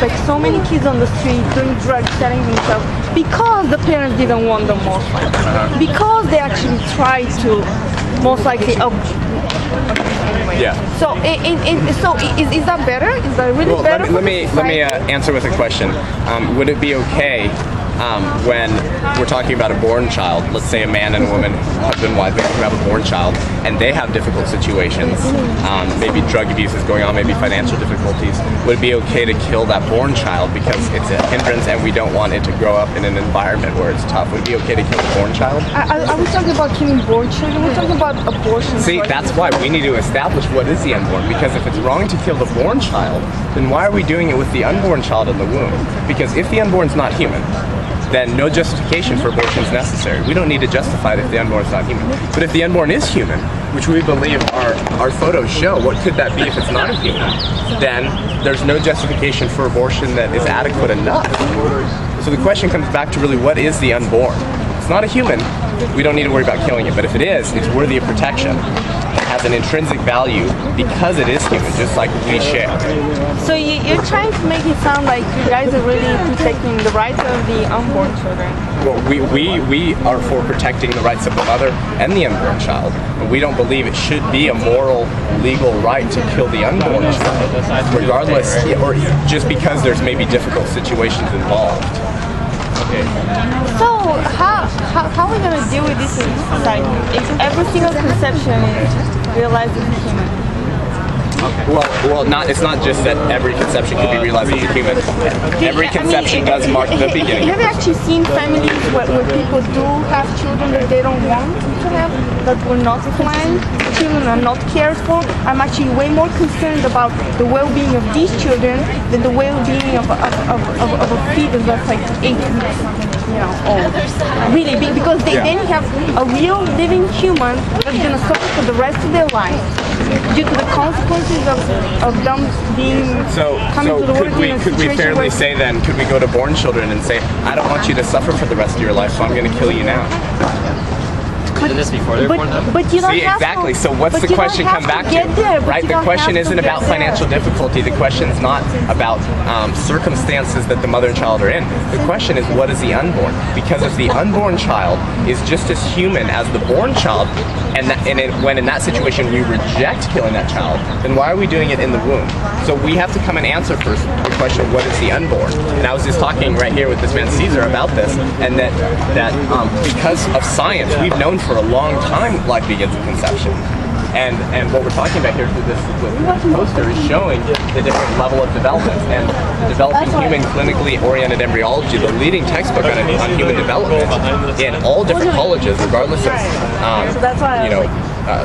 like so many kids on the street doing drugs, selling themselves because the parents didn't want them most likely. Because they actually tried to most likely Yeah. So, is that better? Is that really better? Let me answer with a question. Would it be okay when we're talking about a born child? Let's say a man and a woman, husband and wife, they have a born child, and they have difficult situations. Maybe drug abuse is going on, maybe financial difficulties. Would it be okay to kill that born child because it's a hindrance and we don't want it to grow up in an environment where it's tough? Would it be okay to kill the born child? Are we talking about killing born children? We're talking about abortion. See, that's why we need to establish what is the unborn, because if it's wrong to kill the born child, then why are we doing it with the unborn child in the womb? Because if the unborn's not human, then no justification for abortion is necessary. We don't need to justify it if the unborn is not human. But if the unborn is human, which we believe our photos show, what could that be if it's not a human? Then there's no justification for abortion that is adequate enough. So the question comes back to really, what is the unborn? If it's not a human, we don't need to worry about killing it. But if it is, it's worthy of protection. It has an intrinsic value because it is human, just like we share. So you're trying to make it sound like you guys are really protecting the rights of the unborn children. Well, we are for protecting the rights of the mother and the unborn child. But we don't believe it should be a moral, legal right to kill the unborn child, regardless, or just because there's maybe difficult situations involved. So how are we going to deal with this in society if every single conception is realized as a human? Well, it's not just that every conception could be realized as a human. Every conception does mark the beginning. Have you actually seen families where people do have children that they don't want to have, that were not planned, children are not cared for? I'm actually way more concerned about the well-being of these children than the well-being of a fetus that's like 8 weeks, old. Really big, because they then have a real living human that's gonna suffer for the rest of their life due to the consequences of them coming to the world in a could we fairly where say then, could we go to born children and say, I don't want you to suffer for the rest of your life, so I'm going to kill you now? Did this before they were born? But you don't See, have exactly. to, So what's the question come back to? Right? The question isn't about financial difficulty. The question is not about circumstances that the mother and child are in. The question is, what is the unborn? Because if the unborn child is just as human as the born child, when in that situation we reject killing that child, then why are we doing it in the womb? So we have to come and answer first the question of what is the unborn. And I was just talking right here with this man Caesar about this, and that because of science, we've known for a long time life begins at conception. And what we're talking about here through this poster is showing the different level of development. And Developing Human Clinically Oriented Embryology, the leading textbook on human development in all different colleges, regardless of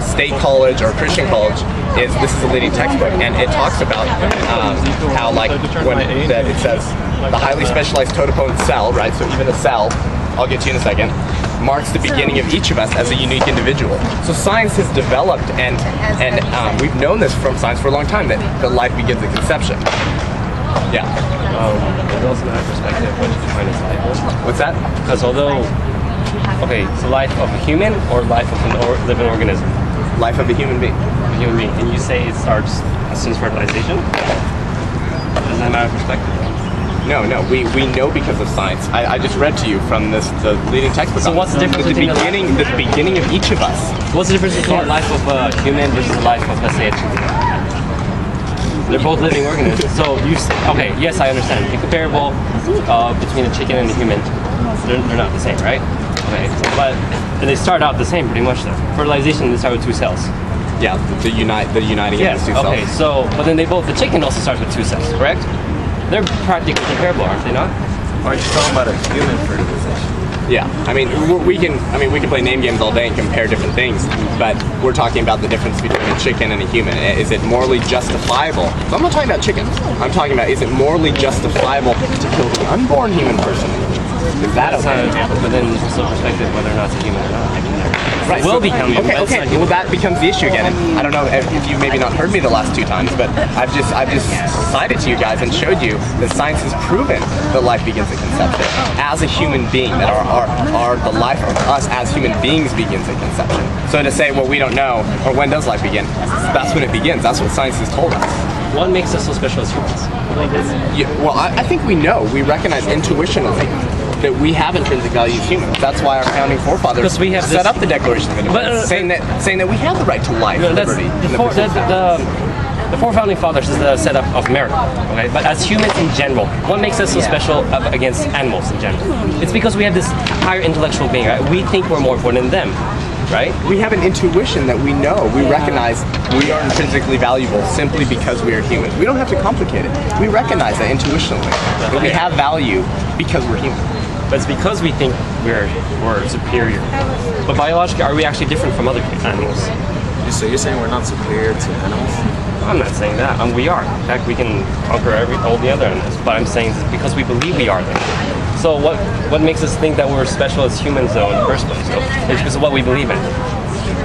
state college or Christian college, this is a leading textbook, and it talks about how it says the highly specialized totipotent cell, right? So even a cell, I'll get to you in a second, marks the beginning of each of us as a unique individual. So science has developed, and we've known this from science for a long time, that life begins at conception. Yeah. There's also another perspective, what you define as life. What's that? Because so life of a human or life of a living organism? Life of a human being. A human being. And you say it starts since fertilization? Does that matter perspective? No, we know because of science. I just read to you from the leading textbook. So what's the difference between the beginning of each of us? What's the difference between the life of a human versus the life of, let's say, a chicken? They're both living organisms. So yes, I understand. The comparable between a chicken and a human, they're not the same, right? Okay, but they start out the same pretty much though. Fertilization, they start with 2 cells. Yeah, the uniting of the 2 cells. Okay, so but then the chicken also starts with 2 cells, correct? They're practically comparable, aren't they not? Aren't you talking about a human fertilization? Yeah, I mean we can play name games all day and compare different things, but we're talking about the difference between a chicken and a human. Is it morally justifiable? So I'm not talking about chickens. I'm talking about, is it morally justifiable to kill the unborn human person? Is that okay? But then there's also perspective whether or not it's a human or not. Right, will become human. Okay. Well, that becomes the issue again. And I don't know if you've maybe not heard me the last 2 times, but I've just cited to you guys and showed you that science has proven that life begins at conception as a human being. That the life of us as human beings begins at conception. So to say, well, we don't know, or when does life begin? That's when it begins. That's what science has told us. What makes us so special as humans? believe this? Yeah, well, I think we know. We recognize intuitionally that we have intrinsic value as humans. That's why our founding forefathers Because we have set this- up the Declaration of Independence, saying that we have the right to life, That's liberty, and the the four, pursuit of happiness. the four founding fathers is the setup of America. Okay, but as humans in general, what makes us so special against animals in general? It's because we have this higher intellectual being. Right? We think we're more important than them. Right? We have an intuition that we know. We recognize we are intrinsically valuable simply because we are humans. We don't have to complicate it. We recognize that intuitionally. That we have value because we're human. But it's because we think we're superior. But biologically, are we actually different from other animals? So you're saying we're not superior to animals? I'm not saying that. We are. In fact, we can conquer all the other animals. But I'm saying it's because we believe we are them. So what makes us think that we're special as humans, though, in the first place? It's because of what we believe in.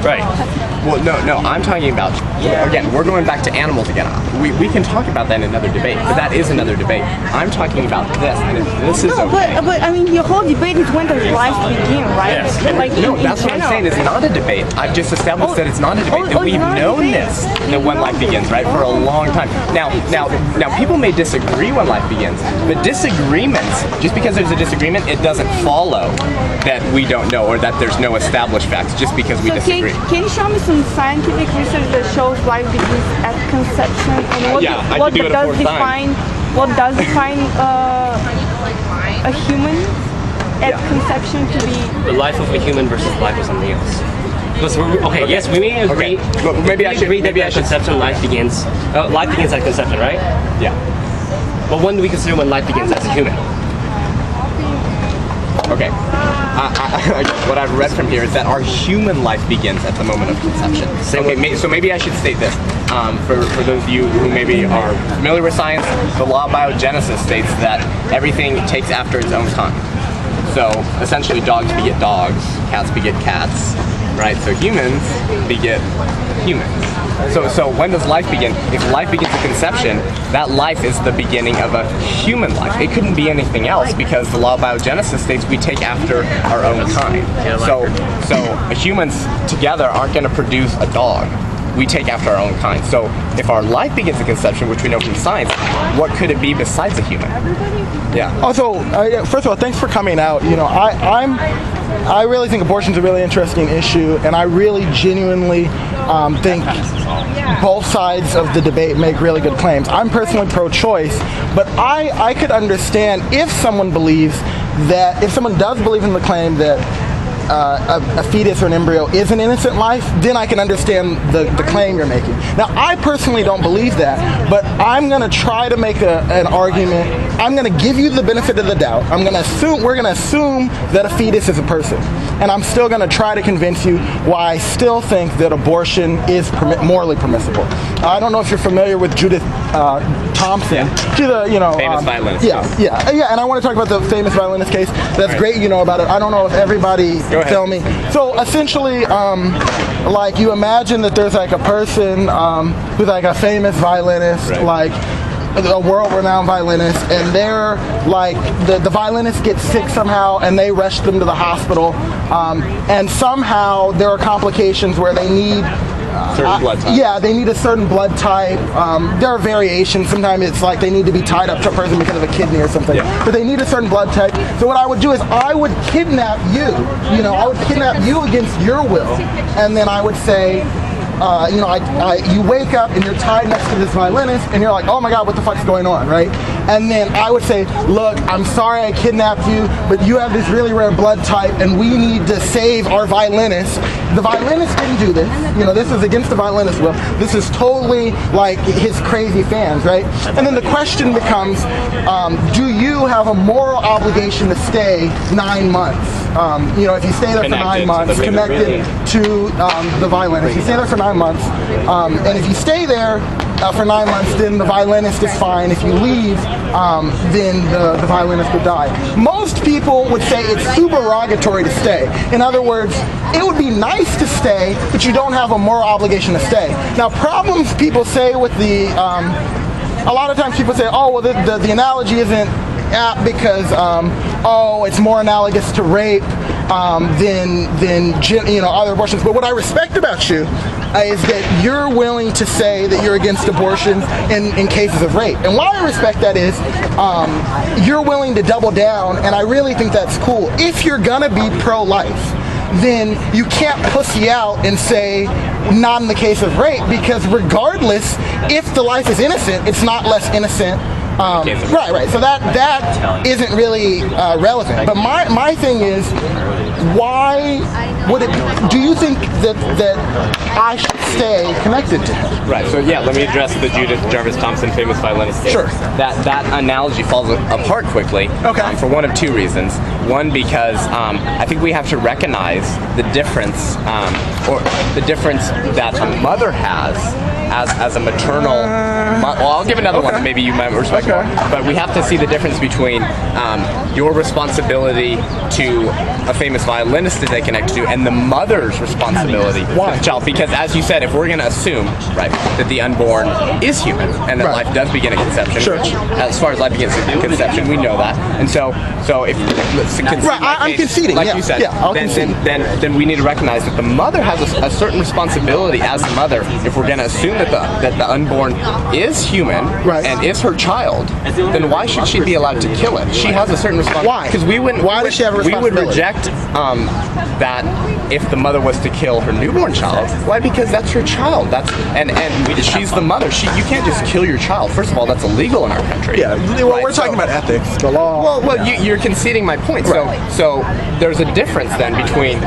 Right. Well, no, I'm talking about, again, we're going back to animals again. We can talk about that in another debate, but that is another debate. I'm talking about this, and if this is No, okay. but I mean, your whole debate is when does life begin, right? Yes. Like No, in that's what I'm general. saying. It's not a debate. I've just established that it's not a debate. oh, That we've it's not a known debate. this, that when life begins, right, for a long time. Now, people may disagree when life begins, but disagreements, just because there's a disagreement, it doesn't follow that we don't know or that there's no established facts just because we So disagree. can you show me some scientific research that shows life begins at conception, and what, Yeah, I what could do it a does fourth time. define a human at conception to be? The life of a human versus the life of something else. Because yes, we may agree. Okay. Well, maybe I should- agree that maybe I at should- conception life begins. Life begins at conception, right? Yeah. But when do we consider when life begins as a human? Okay. What I've read from here is that our human life begins at the moment of conception. So maybe I should state this. For those of you who maybe are familiar with science, the law of biogenesis states that everything takes after its own kind. So essentially dogs beget dogs, cats beget cats, right? So humans beget humans. So when does life begin? If life begins at conception, that life is the beginning of a human life. It couldn't be anything else because the law of biogenesis states we take after our own kind. So humans together aren't going to produce a dog. We take after our own kind. So if our life begins at conception, which we know from science, what could it be besides a human? Yeah. Also, first of all, thanks for coming out. You know, I really think abortion is a really interesting issue, and I really genuinely think both sides of the debate make really good claims. I'm personally pro-choice, but I could understand if someone does believe in the claim that a fetus or an embryo is an innocent life, then I can understand the claim you're making. Now, I personally don't believe that, but I'm going to try to make an argument. I'm going to give you the benefit of the doubt. We're going to assume that a fetus is a person. And I'm still going to try to convince you why I still think that abortion is morally permissible. I don't know if you're familiar with Judith Thompson. She's a, famous violinist. Yeah, and I want to talk about the famous violinist case. That's great, you know about it. I don't know if everybody tell me. So essentially, like you imagine that there's like a person who's like a famous violinist, like a world-renowned violinist, and they're like the violinist gets sick somehow, and they rush them to the hospital, and somehow there are complications where they need. Certain blood type. Yeah, they need a certain blood type. There are variations. Sometimes it's like they need to be tied up to a person because of a kidney or something. Yeah. But they need a certain blood type. So what I would do is I would kidnap you. I would kidnap you against your will. And then I would say, you wake up and you're tied next to this violinist and you're like, oh my God, what the fuck's going on, right? And then I would say, look, I'm sorry I kidnapped you, but you have this really rare blood type and we need to save our violinist. The violinist didn't do this. This is against the violinist's will. This is totally like his crazy fans, right? And then the question becomes, do you have a moral obligation to stay 9 months? If you stay there for 9 months, connected to the violinist. If you stay there for 9 months, and if you stay there for 9 months, then the violinist is fine. If you leave, then the violinist would die. Most people would say it's supererogatory to stay. In other words, it would be nice to stay, but you don't have a moral obligation to stay. Now, problems people say with a lot of times people say, oh, well, the analogy isn't apt because, it's more analogous to rape. than other abortions. But what I respect about you is that you're willing to say that you're against abortion in cases of rape. And why I respect that is you're willing to double down, and I really think that's cool. If you're gonna be pro-life, then you can't pussy out and say not in the case of rape, because regardless, if the life is innocent, it's not less innocent. Right. So that isn't really relevant. But my thing is, why would it? Do you think that I should stay connected to him? Right. So yeah, let me address the Judith Jarvis Thompson, famous violinist case. Sure. That analogy falls apart quickly. Okay. For one of two reasons. One, because I think we have to recognize the difference, or the difference that a mother has as a maternal. Well, I'll give another one that maybe you might respect more. But we have to see the difference between your responsibility to a famous violinist that they connect to, and the mother's responsibility to the child. Because as you said, if we're going to assume, right, that the unborn is human and that life does begin at conception, which, as far as life begins at conception, we know that. And so if I'm conceding, like you said, then we need to recognize that the mother has a certain responsibility as a mother. If we're going to assume that the unborn is human and is her child, then why should she be allowed to kill it? She has a certain responsibility. Why? Because why does she have a responsibility? We would reject that if the mother was to kill her newborn child. Why? Because that's her child. And she's the mother. You can't just kill your child. First of all, that's illegal in our country. Yeah. Well, we're talking about ethics, the law. Well, you're conceding my point. So there's a difference then between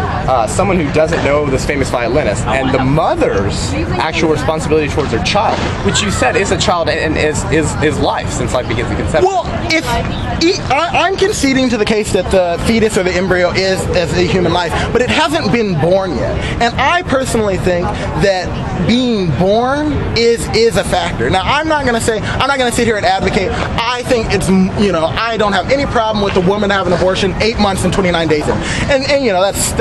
someone who doesn't know this famous violinist and the mother's actual responsibility towards her child, which you said is a child and is life, since life begins at conception. Well, I'm conceding to the case that the fetus or the embryo is a human life, but it hasn't been born yet. And I personally think that being born is a factor. Now, I'm not going to sit here and advocate. I think it's, I don't have any problem with a woman having an abortion 8 months and 29 days in. And that's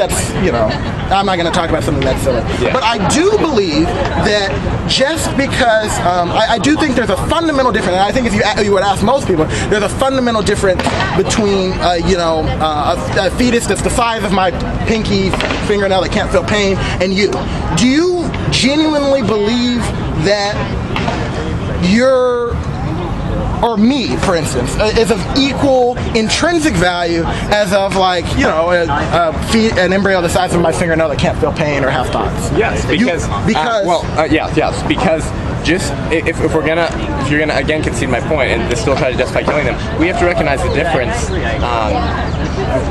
I'm not going to talk about something that's silly. Yeah. But I do believe that just because I do think there's a fundamental difference, and I think if you would ask most people, there's a fundamental difference between a fetus that's the size of my pinky fingernail that can't feel pain and you. Do you genuinely believe that or me, for instance, is of equal intrinsic value as of an embryo the size of my fingernail that can't feel pain or have thoughts? Yes, because just if you're gonna again concede my point and still try to justify killing them, we have to recognize the difference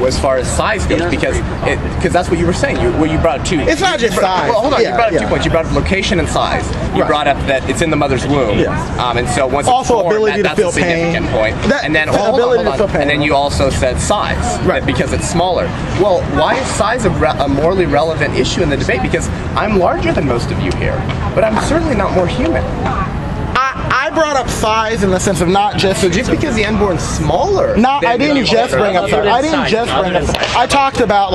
as far as size goes, because that's what you were saying. You brought up two. It's not just size. Well, hold on. You brought up 2 points. You brought up location and size. You brought up that it's in the mother's womb, and so once also it's born, ability that's to feel a significant pain. point. And then hold on. And then you also said size, because it's smaller. Well, why is size a morally relevant issue in the debate? Because I'm larger than most of you here, but I'm certainly not more human. I brought up size in the sense of not just... So just because the unborn's smaller... I didn't just bring up size. I talked about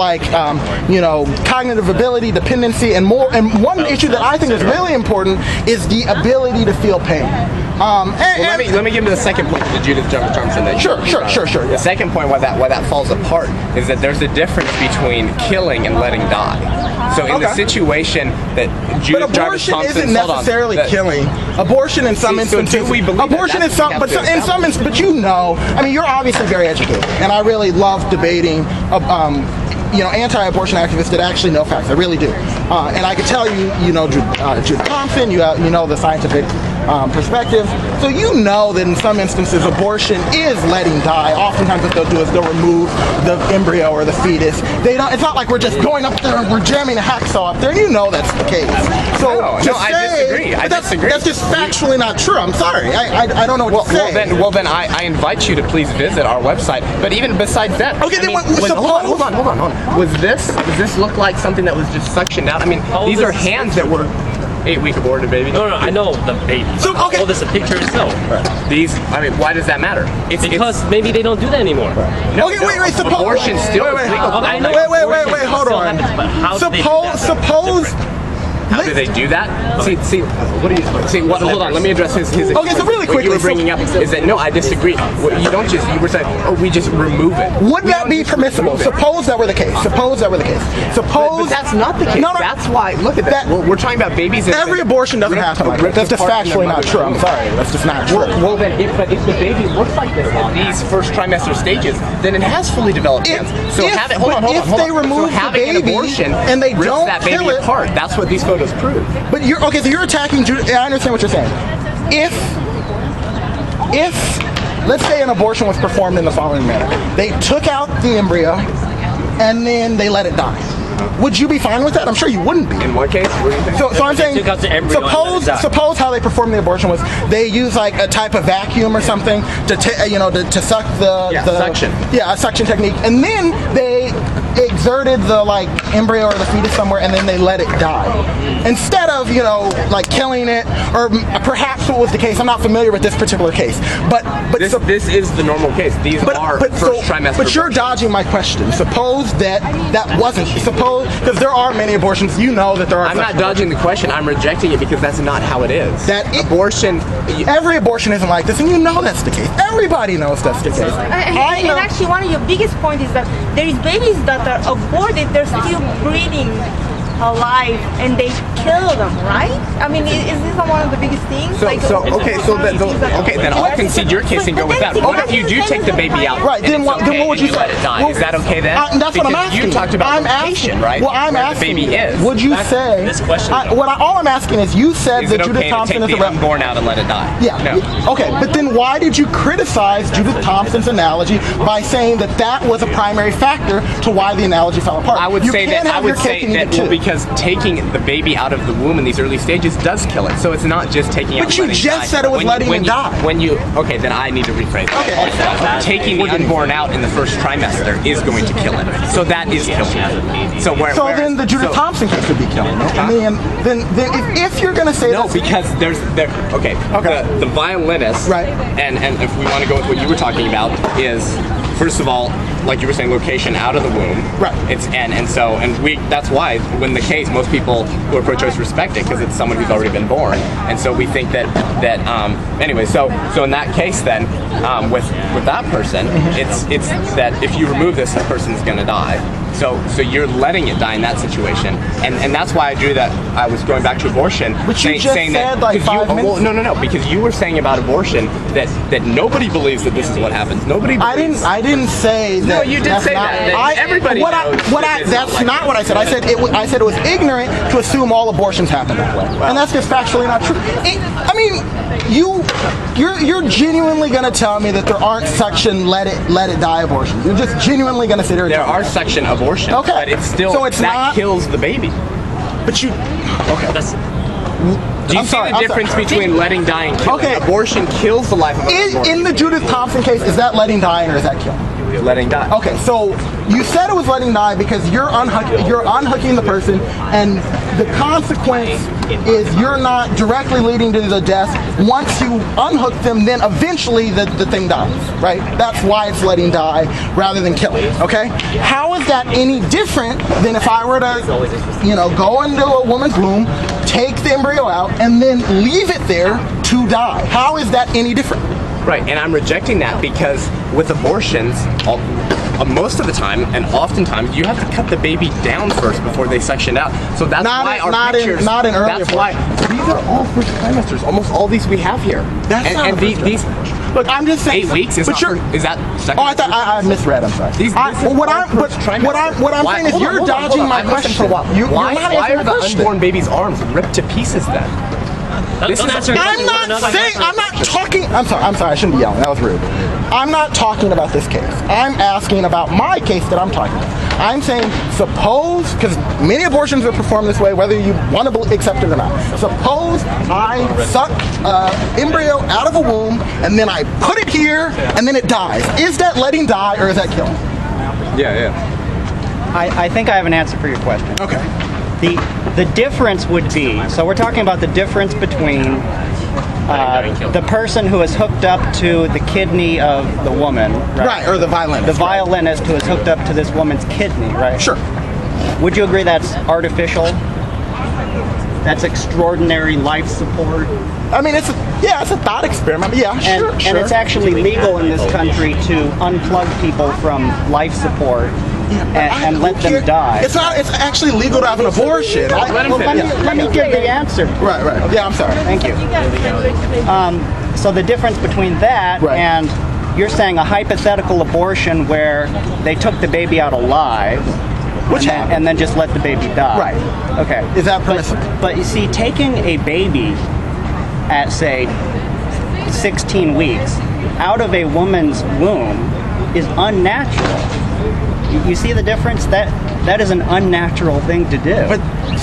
cognitive ability, dependency, and more. And one issue that I think is really important is the ability to feel pain. Let me give you the second point to Judith Jarvis Thompson. Sure. The second point why that falls apart is that there's a difference between killing and letting die. So in the situation that Judith Jarvis Thompson... But abortion isn't necessarily killing. Abortion in some instances... So do we believe abortion is some... But in some instances... But you're obviously very educated. And I really love debating... anti-abortion activists that actually know facts. I really do. And I can tell you know Judith Thompson, you know the scientific perspective. So that in some instances abortion is letting die. Oftentimes what they'll do is they'll remove the embryo or the fetus. It's not like we're just going up there and we're jamming a hacksaw up there. That's the case. So I disagree. That's just factually not true. I'm sorry. I don't know what to say. Well then I invite you to please visit our website. But even besides that, okay, hold on. Does this look like something that was just suctioned out? I mean, these are hands that were 8-week aborted babies. No, I know the baby. So, okay. All this pictures, no. Why does that matter? Because maybe they don't do that anymore. No, okay, wait. Abortion still is legal. Wait, hold on. Suppose How do they do that? Hold on. Let me address his Okay, so really what you quickly, were bringing up is that no, I disagree. You were saying, oh, we just remove it. Would that be permissible? Suppose that were the case. Suppose But that's not the case. No. That's why. Look at that. We're talking about babies. Every abortion doesn't happen like that. That's just factually not true. I'm sorry. That's just not true. Well, then, if the baby looks like this at these first trimester stages, then it has fully developed hands. So If they remove the baby and they don't that kill baby it, apart. That's what these photos prove. But you're okay. So you're attacking. I understand what you're saying. If let's say an abortion was performed in the following manner: they took out the embryo and then they let it die. Would you be fine with that? I'm sure you wouldn't be. In what case? So I'm saying, suppose how they performed the abortion was they use like a type of vacuum or something to suck the suction. Yeah, a suction technique, and then they exerted the embryo or the fetus somewhere, and then they let it die instead of killing it, or perhaps what was the case. I'm not familiar with this particular case, but this is the normal case. These are first trimester. But you're dodging my question. Suppose that wasn't. Because there are many abortions. You know that there are. I'm not dodging the question. I'm rejecting it because that's not how it is. Abortion. Every abortion isn't like this, and you know that's the case. Everybody knows that's the case. And actually, one of your biggest points is that there is babies that are aborted. They're still breathing alive, and they kill them, right? I mean, is this one of the biggest things? Then I'll concede your case and go with that. What if you do take the baby out? Right. Then what would you say? Let it die. Is that okay then? That's what I'm asking. You talked about location, right? Well, I'm where asking. The baby is. Would you say? This question. All I'm asking is, you said that Judith Thompson is the unborn out and let it die? Yeah. No. Okay, but then why did you criticize Judith Thompson's analogy by saying that was a primary factor to why the analogy fell apart? I would say that because taking the baby out of the womb in these early stages does kill it. So it's not just taking it. But you just said it was letting it die. Okay, then I need to rephrase it. Okay. Taking the unborn out in the first trimester is going to kill it. So that is killing it. So then the Judith Thompson case would be killing it. Then if you're going to say no, because the violinist, right? And if we want to go with what you were talking about, is first of all, like you were saying, location out of the womb. Right. That's why when the case, most people who are pro-choice respect it because it's someone who's already been born, and so we think that anyway. So in that case, then with that person, it's that if you remove this, that person's going to die. So you're letting it die in that situation, and that's why I drew that. I was going back to abortion. But you just saying said that, 5 minutes. No, because you were saying about abortion that nobody believes that this is what happens. Nobody. Believes. I didn't say that. No, you did say that. Everybody knows. That's not what I said. I said it was ignorant to assume all abortions happen that way, and that's just factually not true. You're genuinely going to tell me that there aren't section let it die abortions. You're just genuinely going to sit here and there are section abortions, okay, but it's still that kills the baby. But you do you see the difference between letting die and killing? Okay. Abortion kills the life of an unborn. In the Judith Thompson case, is that letting die or is that killing? Letting die. Okay, so you said it was letting die because you're unhooking the person, and the consequence is you're not directly leading to the death. Once you unhook them, then eventually the thing dies, right? That's why it's letting die rather than killing, okay? How is that any different than if I were to, go into a woman's womb, take the embryo out, and then leave it there to die? How is that any different? Right, and I'm rejecting that because with abortions, most of the time and oftentimes you have to cut the baby down first before they section out. So that's why our pictures. Not in early. That's why these are all first trimesters. Almost all these we have here. These. Look, I'm just saying. 8 weeks is that second? Oh, I thought I misread. I'm sorry. What I'm saying is you're dodging my question. Why are the unborn baby's arms ripped to pieces then? I'm sorry, I shouldn't be yelling. That was rude. I'm not talking about this case. I'm asking about my case that I'm talking about. I'm saying, suppose, because many abortions are performed this way, whether you want to accept it or not. Suppose I suck embryo out of a womb, and then I put it here, and then it dies. Is that letting die, or is that killing? Yeah. I think I have an answer for your question. Okay. The difference would be, so we're talking about the difference between the person who is hooked up to the kidney of the woman, right, or the violinist. The violinist who is hooked up to this woman's kidney, right? Sure. Would you agree that's artificial? That's extraordinary life support. I mean, it's a thought experiment. Yeah, sure. And it's actually legal in this country to unplug people from life support and let them die. It's not. It's actually legal to have an abortion. Let me give the answer. Right. Yeah, I'm sorry. Thank you. So the difference between that and you're saying a hypothetical abortion where they took the baby out alive, and then just let the baby die. Right. Okay. Is that permissible? But you see, taking a baby at, say, 16 weeks out of a woman's womb is unnatural. You see the difference? That is an unnatural thing to do. But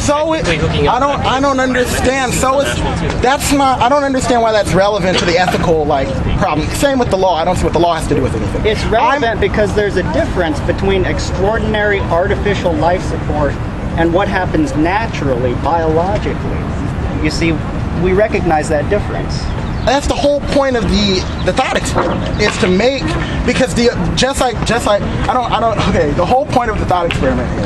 I don't understand. I don't understand why that's relevant to the ethical problem. Same with the law. I don't see what the law has to do with anything. It's relevant because there's a difference between extraordinary artificial life support and what happens naturally, biologically. You see, we recognize that difference. That's the whole point of the thought experiment, is to make, because the whole point of the thought experiment is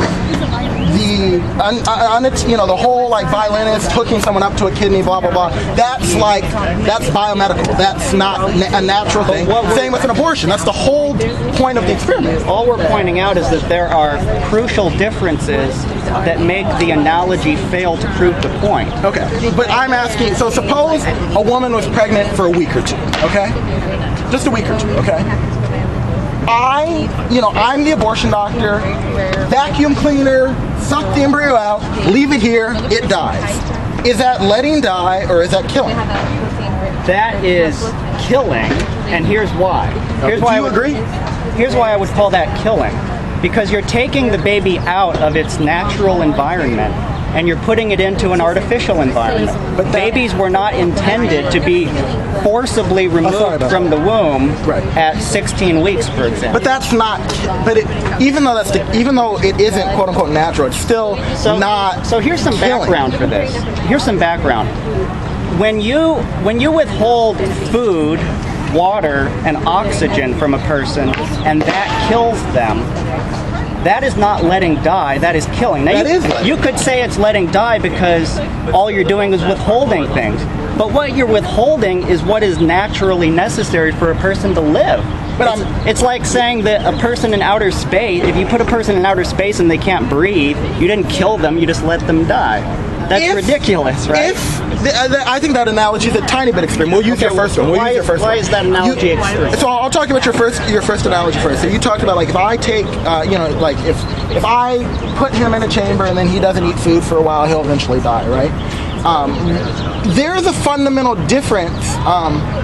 the whole violinist hooking someone up to a kidney, blah blah blah. That's biomedical. That's not a natural thing. Same with an abortion. That's the whole point of the experiment. All we're pointing out is that there are crucial differences that make the analogy fail to prove the point. Okay, but I'm asking. So suppose a woman was pregnant for a week or two. Okay, just a week or two. Okay. I'm the abortion doctor, vacuum cleaner, suck the embryo out, leave it here, it dies. Is that letting die or is that killing? That is killing, and here's why. Do you agree? Here's why I would call that killing. Because you're taking the baby out of its natural environment and you're putting it into an artificial environment. But babies were not intended to be forcibly removed from the womb at 16 weeks, for example. But that's not. But even though it isn't quote unquote natural, it's still not. So here's some background for this. Here's some background. When you withhold food, water, and oxygen from a person, and that kills them, that is not letting die, that is killing. Now, you could say it's letting die because all you're doing is withholding things. But what you're withholding is what is naturally necessary for a person to live. But it's like saying that a person in outer space, if you put a person in outer space and they can't breathe, you didn't kill them, you just let them die. That's ridiculous, right? I think that analogy is a tiny bit extreme. We'll use your first one. Why is that analogy extreme? So I'll talk about your first analogy first. So you talked about if I take, if I put him in a chamber and then he doesn't eat food for a while, he'll eventually die, right? There's a fundamental difference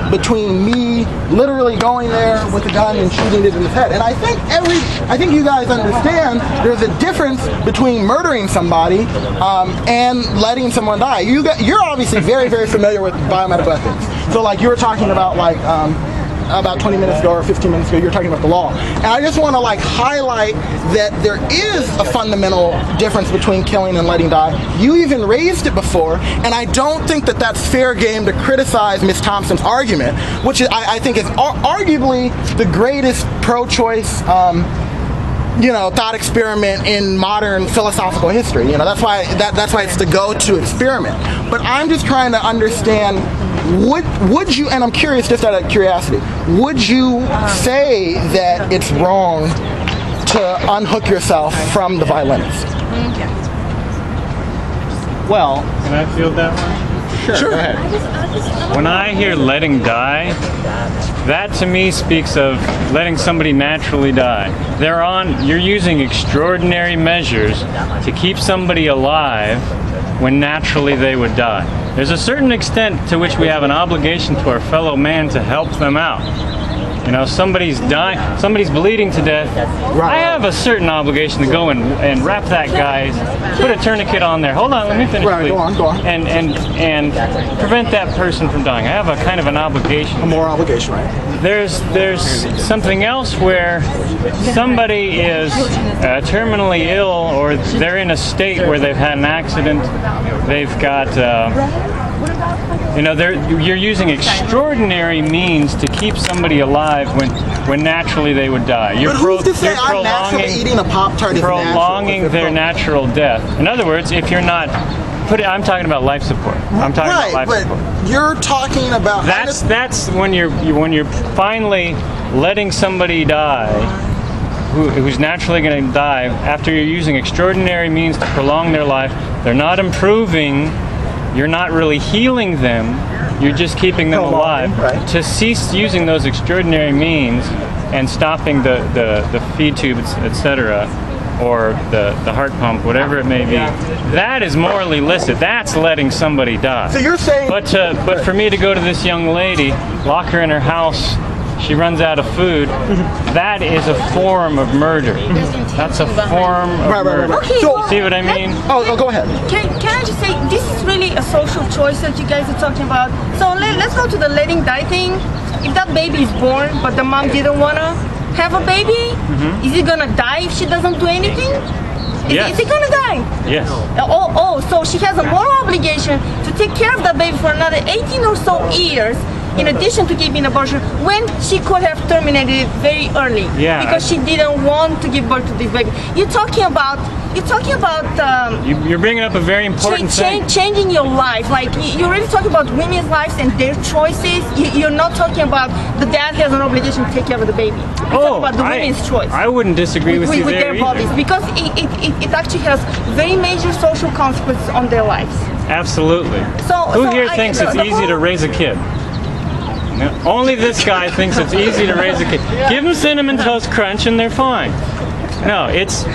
between me literally going there with a gun and shooting it in the head. And I think you guys understand there's a difference between murdering somebody and letting someone die. You're obviously very, very familiar with biomedical ethics. So you were talking about about 20 minutes ago or 15 minutes ago, you were talking about the law. And I just want to highlight that there is a fundamental difference between killing and letting die. You even raised it before, and I don't think that that's fair game to criticize Ms. Thompson's argument, which I think is arguably the greatest pro-choice thought experiment in modern philosophical history. That's why it's the go-to experiment. But I'm just trying to understand, would you, and I'm curious just out of curiosity, would you say that it's wrong to unhook yourself from the violinist? Well, can I field that one? Sure. Go ahead. When I hear letting die, that to me speaks of letting somebody naturally die. You're using extraordinary measures to keep somebody alive when naturally they would die. There's a certain extent to which we have an obligation to our fellow man to help them out. Somebody's dying, somebody's bleeding to death. I have a certain obligation to go and wrap that guy, put a tourniquet on there. Hold on, let me finish, please. Go on. And prevent that person from dying. I have a kind of an obligation. A moral obligation, right? There's something else where somebody is terminally ill, or they're in a state where they've had an accident. They've got you're using extraordinary means to keep somebody alive when naturally they would die. You're prolonging their natural death. In other words, if you're not I'm talking about life support. I'm talking about life but support. you're talking about That's when you're finally letting somebody die who's naturally going to die after you're using extraordinary means to prolong their life. They're not improving. You're not really healing them. You're just keeping them alive. Right. To cease using those extraordinary means and stopping the feed tube, etc., or the heart pump, whatever it may be, that is morally illicit. That's letting somebody die. So you're saying... But for me to go to this young lady, lock her in her house, she runs out of food, that is a form of murder. That's a form of murder. Okay, So- See what I mean? Oh, go ahead. Can I just say, this is really a social choice that you guys are talking about. So let's go to the letting die thing. If that baby is born, but the mom didn't want to have a baby, is he going to die if she doesn't do anything? Yes. Is he going to die? Yes. So she has a moral obligation to take care of that baby for another 18 or so years, in addition to giving abortion, when she could have terminated it very early. Yeah. Because she didn't want to give birth to this baby. You're talking about You're bringing up a very important thing. changing your life. Like you're really talking about women's lives and their choices. You're not talking about the dad has an obligation to take care of the baby. You're talking about the women's choice. I wouldn't disagree with you with there their bodies, either. because it actually has very major social consequences on their lives. Absolutely. Who here thinks it's easy to raise a kid? No, only this guy thinks it's easy to raise a kid. Give them Cinnamon Toast Crunch and they're fine. No, it's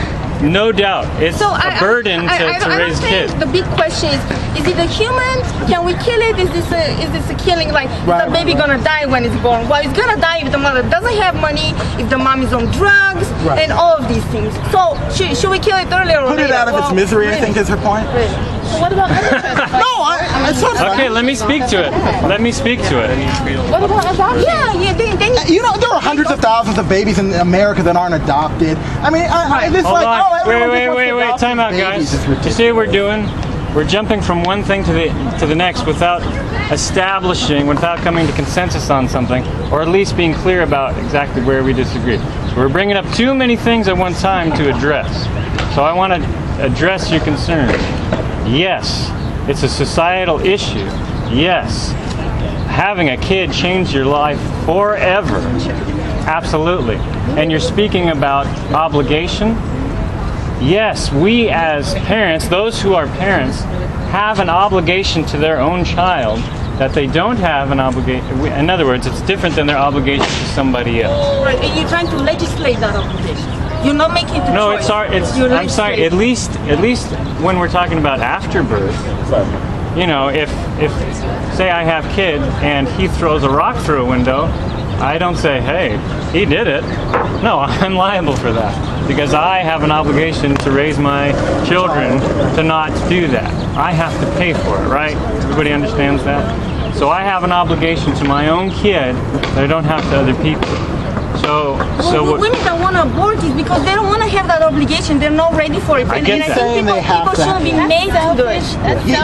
no doubt. It's a burden to raise kids. The big question is it a human? Can we kill it? Is this a killing? Like, is the baby gonna die when it's born? Well, it's gonna die if the mother doesn't have money, if the mom is on drugs, and all of these things. So should we kill it earlier or Put later? it out of its misery, I think is her point. So what about other It's not fun. Okay, let me speak to it. Let me speak to it. What about adoption? Yeah. You know, there are hundreds of thousands of babies in America that aren't adopted. I mean, it's Hold like, on. oh, everyone just wants to Wait. adopt Time out, babies. guys. It's You ridiculous. see what we're doing? We're jumping from one thing to the next without establishing, without coming to consensus on something, or at least being clear about exactly where we disagree. So we're bringing up too many things at one time to address. So I want to address your concern. Yes, it's a societal issue. Yes, having a kid changed your life forever. Absolutely. And you're speaking about obligation. Yes, we as parents, those who are parents, have an obligation to their own child that they don't have an obligation. In other words, it's different than their obligation to somebody else. Right, and you're trying to legislate that obligation. You're not making it a No, choice. I'm sorry. At least when we're talking about afterbirth, you know, if say I have a kid and he throws a rock through a window, I don't say, hey, he did it. No, I'm liable for that because I have an obligation to raise my children to not do that. I have to pay for it, right? Everybody understands that? So I have an obligation to my own kid that I don't have to other people. So women that want to abort is because they don't want to have that obligation. They're not ready for it. I get that. Saying they have people to. shouldn't be made to do it.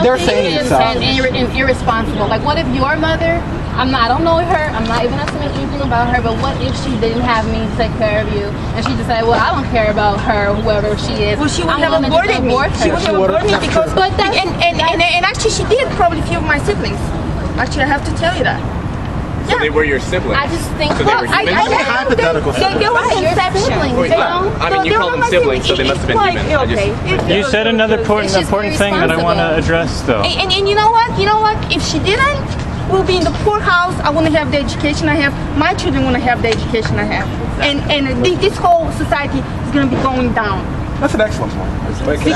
They're saying it's and irresponsible. Like, what if your mother? I don't know her. I'm not even assuming anything about her. But what if she didn't have me to take care of you, and she decided, well, I don't care about her, whoever she is. Well, she would have I'm gonna just aborted me. abort her. She would have aborted me because, But that's- and actually she did probably a few of my siblings. Actually, I have to tell you that. So they were your siblings. I just think So they were humans? Hypothetical. They were conception. Well, yeah. I mean, you call them siblings, so they must have been human. you said another important thing that I want to address, though. And you know what? If she didn't, we'll be in the poorhouse. I wouldn't have the education I have. My children wouldn't have the education I have. And this whole society is going to be going down. That's an excellent point. Before she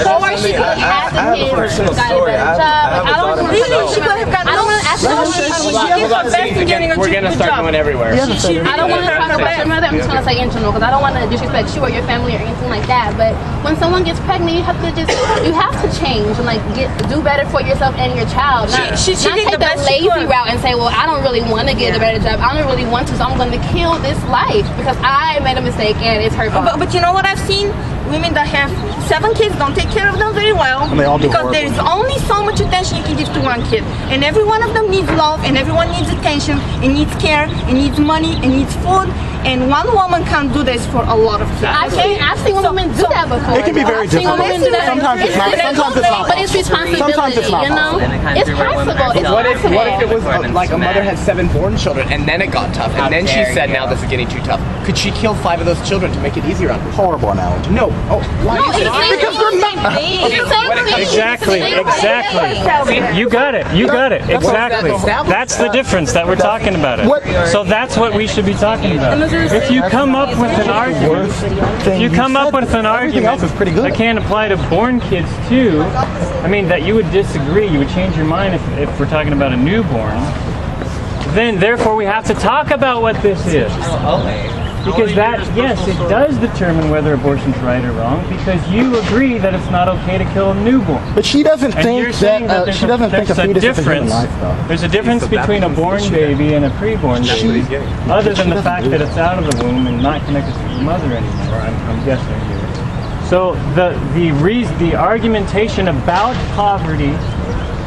could have I have a personal story. I have a daughter Really? myself. She could have gotten I don't want to ask she did her best in getting a We're gonna good start job. going everywhere. I don't want to talk about your mother. I'm just going to say in general because I don't want to disrespect you or your family or anything like that. But when someone gets pregnant, you have to change and like do better for yourself and your child. Not She did take the the best she lazy could. route and say, well, I don't really want to get a better job. I don't really want to, so I'm going to kill this life because I made a mistake and it's her fault. But you know what I've seen? women that have 7 kids don't take care of them very well, And they all do because horribly. there is only so much attention you can give to one kid, and every one of them needs love, and everyone needs attention, and needs care, and needs money, and needs food, and one woman can't do this for a lot of kids. I've seen women do that before. It can be very I've seen difficult. women do that. Sometimes it's not. Sometimes it's not. But it's responsibility, Sometimes it's not you know? It's possible. It's What if it was possible. like a mother had 7 born children and then it got tough and then she said now this is getting too tough? Could she kill 5 of those children to make it easier on her? Horrible analogy. No. Oh, why is it? Because they're not. Exactly. You got it. Exactly. That's the difference that we're talking about it. So that's what we should be talking about. If you come up with an argument, that can't apply to born kids too, I mean that you would disagree, you would change your mind if we're talking about a newborn, then therefore we have to talk about what this is. Because that, yes, it does determine whether abortion's right or wrong, because you agree that it's not okay to kill a newborn. But she doesn't And think you're saying that she doesn't think a fetus is a human life, though. There's a difference between a born baby and a preborn baby, other than the fact that it's out of the womb and not connected to the mother anymore, I'm guessing here. So the argumentation about poverty,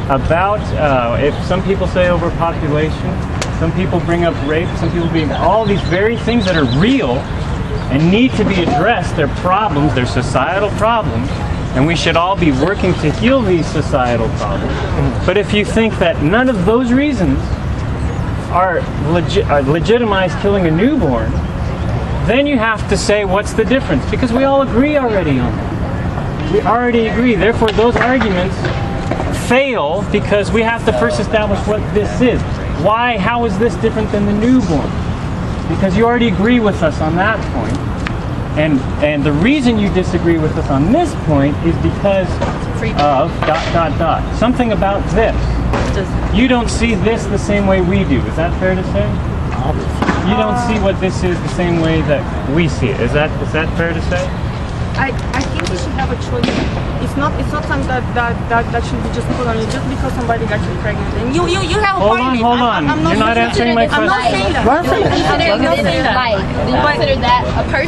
about if some people say overpopulation, some people bring up rape, some people bring all these very things that are real and need to be addressed. They're problems, they're societal problems, and we should all be working to heal these societal problems. But if you think that none of those reasons are legitimize killing a newborn, then you have to say what's the difference, because we all agree already on that. We already agree. Therefore, those arguments fail because we have to first establish what this is. Why? How is this different than the newborn? Because you already agree with us on that point. And the reason you disagree with us on this point is because of ... Something about this. You don't see this the same way we do. Is that fair to say? You don't see what this is the same way that we see it. Is that fair to say? I think you should have a choice. It's not something that should be just put on you just because somebody got you pregnant. And you have a point in it. Hold on. You're not answering my question. I'm not saying that. Do you consider that a person?